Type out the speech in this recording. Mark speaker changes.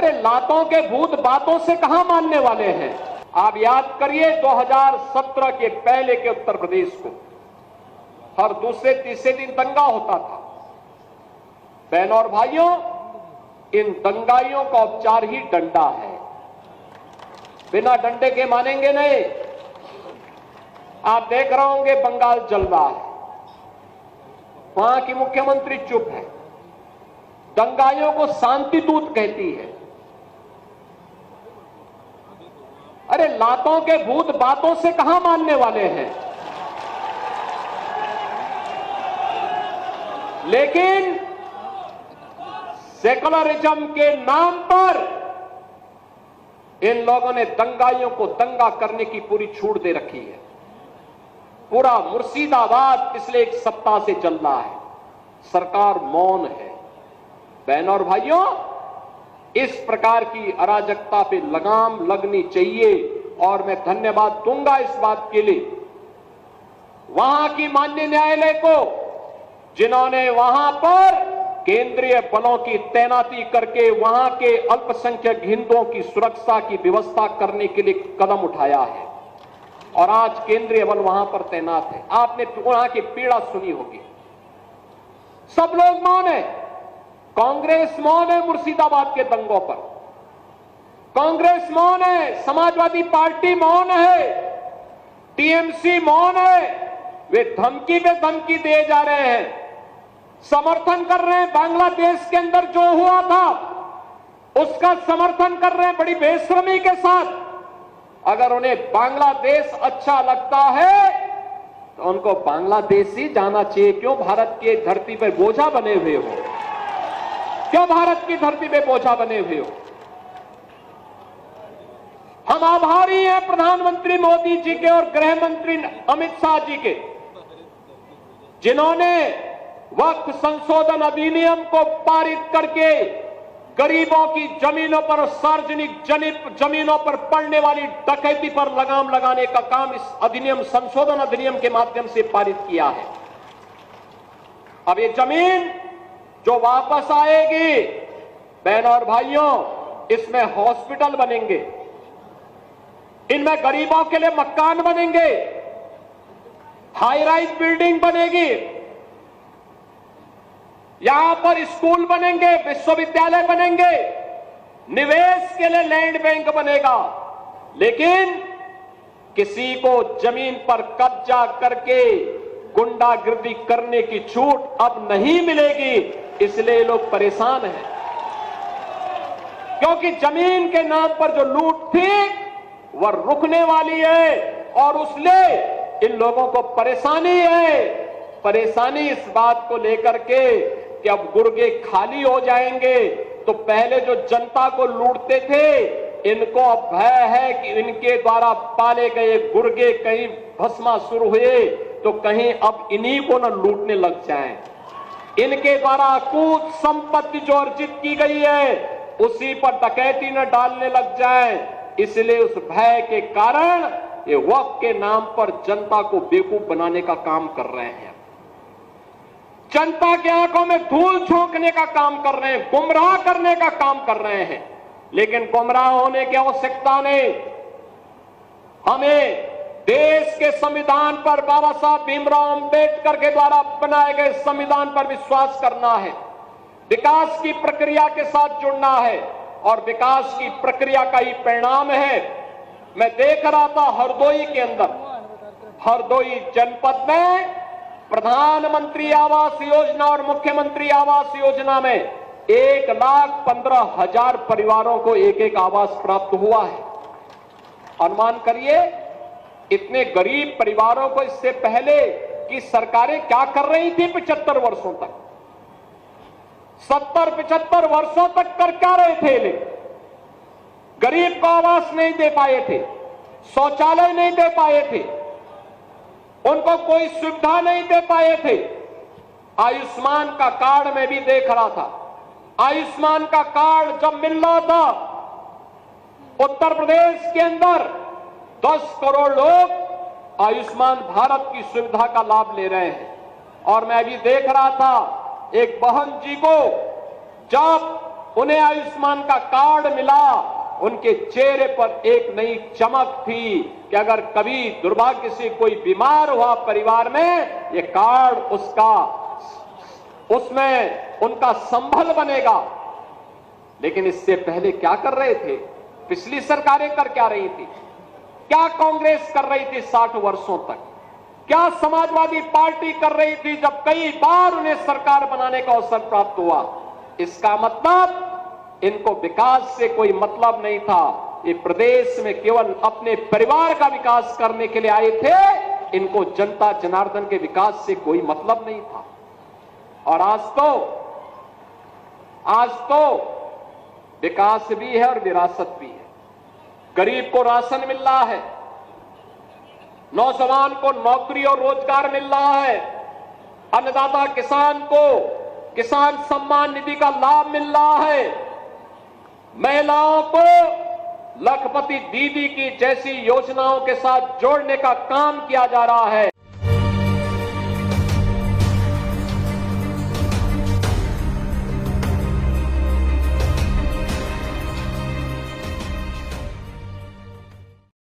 Speaker 1: अरे लातों के भूत बातों से कहां मानने वाले हैं। आप याद करिए 2017 के पहले के उत्तर प्रदेश को हर दूसरे तीसरे दिन दंगा होता था। बहनों और भाइयों, इन दंगाइयों का उपचार ही डंडा है। बिना डंडे के मानेंगे नहीं। आप देख रहे होंगे बंगाल जल रहा है, वहां की मुख्यमंत्री चुप है, दंगाइयों को शांति दूत कहती है। अरे लातों के भूत बातों से कहां मानने वाले हैं। लेकिन सेकुलरिज्म के नाम पर इन लोगों ने दंगाइयों को दंगा करने की पूरी छूट दे रखी है। पूरा मुर्शिदाबाद पिछले एक सप्ताह से चल रहा है, सरकार मौन है। बहनों और भाइयों, इस प्रकार की अराजकता पे लगाम लगनी चाहिए और मैं धन्यवाद दूंगा इस बात के लिए वहां की माननीय न्यायालय को, जिन्होंने वहां पर केंद्रीय बलों की तैनाती करके वहां के अल्पसंख्यक हिंदुओं की सुरक्षा की व्यवस्था करने के लिए कदम उठाया है और आज केंद्रीय बल वहां पर तैनात है। आपने वहां की पीड़ा सुनी होगी। सब लोग मौन है। कांग्रेस मौन है मुर्शिदाबाद के दंगों पर, कांग्रेस मौन है, समाजवादी पार्टी मौन है, टीएमसी मौन है। वे धमकी पे धमकी दिए जा रहे हैं, समर्थन कर रहे हैं। बांग्लादेश के अंदर जो हुआ था उसका समर्थन कर रहे हैं बड़ी बेशर्मी के साथ। अगर उन्हें बांग्लादेश अच्छा लगता है तो उनको बांग्लादेश ही जाना चाहिए। क्यों भारत की धरती पर बोझा बने हुए हो? क्यों भारत की धरती पे बोझा बने हुए हो? हम आभारी हैं प्रधानमंत्री मोदी जी के और गृह मंत्री अमित शाह जी के, जिन्होंने वक्फ संशोधन अधिनियम को पारित करके गरीबों की जमीनों पर और सार्वजनिक जमीनों पर पड़ने वाली डकैती पर लगाम लगाने का काम इस अधिनियम संशोधन अधिनियम के माध्यम से पारित किया है। अब ये जमीन जो वापस आएगी, बहनों और भाइयों, इसमें हॉस्पिटल बनेंगे, इनमें गरीबों के लिए मकान बनेंगे, हाई राइज बिल्डिंग बनेगी, यहां पर स्कूल बनेंगे, विश्वविद्यालय बनेंगे, निवेश के लिए लैंड बैंक बनेगा। लेकिन किसी को जमीन पर कब्जा करके गुंडागिर्दी करने की छूट अब नहीं मिलेगी। इसलिए लोग परेशान हैं, क्योंकि जमीन के नाम पर जो लूट थी वह रुकने वाली है और उसलिए इन लोगों को परेशानी है। परेशानी इस बात को लेकर के कि अब गुर्गे खाली हो जाएंगे। तो पहले जो जनता को लूटते थे, इनको अब भय है कि इनके द्वारा पाले गए गुर्गे कहीं भस्मासुर हुए तो कहीं अब इन्हीं को न लूटने लग जाएं। इनके द्वारा अकूत संपत्ति जो अर्जित की गई है उसी पर डकैती न डालने लग जाएं। इसलिए उस भय के कारण ये वक्फ के नाम पर जनता को बेवकूफ बनाने का काम कर रहे हैं, जनता के आंखों में धूल झोंकने का काम कर रहे हैं, गुमराह करने का काम कर रहे हैं। लेकिन गुमराह होने की आवश्यकता नहीं। हमें देश के संविधान पर, बाबा साहब भीमराव अंबेडकर के द्वारा बनाए गए संविधान पर विश्वास करना है, विकास की प्रक्रिया के साथ जुड़ना है और विकास की प्रक्रिया का ही परिणाम है। मैं देख रहा था हरदोई के अंदर, हरदोई जनपद में प्रधानमंत्री आवास योजना और मुख्यमंत्री आवास योजना में 1,15,000 परिवारों को एक एक आवास प्राप्त हुआ है। अनुमान करिए इतने गरीब परिवारों को इससे पहले की सरकारें क्या कर रही थी 75 वर्षों तक, 70-75 वर्षों तक कर क्या रहे थे। लेकिन गरीब को आवास नहीं दे पाए थे, शौचालय नहीं दे पाए थे, उनको कोई सुविधा नहीं दे पाए थे। आयुष्मान का कार्ड में भी देख रहा था, आयुष्मान का कार्ड जब मिल रहा था उत्तर प्रदेश के अंदर 10 करोड़ लोग आयुष्मान भारत की सुविधा का लाभ ले रहे हैं। और मैं भी देख रहा था एक बहन जी को जब उन्हें आयुष्मान का कार्ड मिला, उनके चेहरे पर एक नई चमक थी कि अगर कभी दुर्भाग्य से कोई बीमार हुआ परिवार में, ये कार्ड उसमें उनका संबल बनेगा। लेकिन इससे पहले क्या कर रहे थे? पिछली सरकारें कर क्या रही थी? क्या कांग्रेस कर रही थी 60 वर्षों तक? क्या समाजवादी पार्टी कर रही थी जब कई बार उन्हें सरकार बनाने का अवसर प्राप्त हुआ? इसका मतलब इनको विकास से कोई मतलब नहीं था। ये प्रदेश में केवल अपने परिवार का विकास करने के लिए आए थे। इनको जनता जनार्दन के विकास से कोई मतलब नहीं था। और आज तो विकास भी है और विरासत भी है। गरीब को राशन मिल रहा है, नौजवान को नौकरी और रोजगार मिल रहा है, अन्नदाता किसान को किसान सम्मान निधि का लाभ मिल रहा है, महिलाओं को लखपति दीदी की जैसी योजनाओं के साथ जोड़ने का काम किया जा रहा है।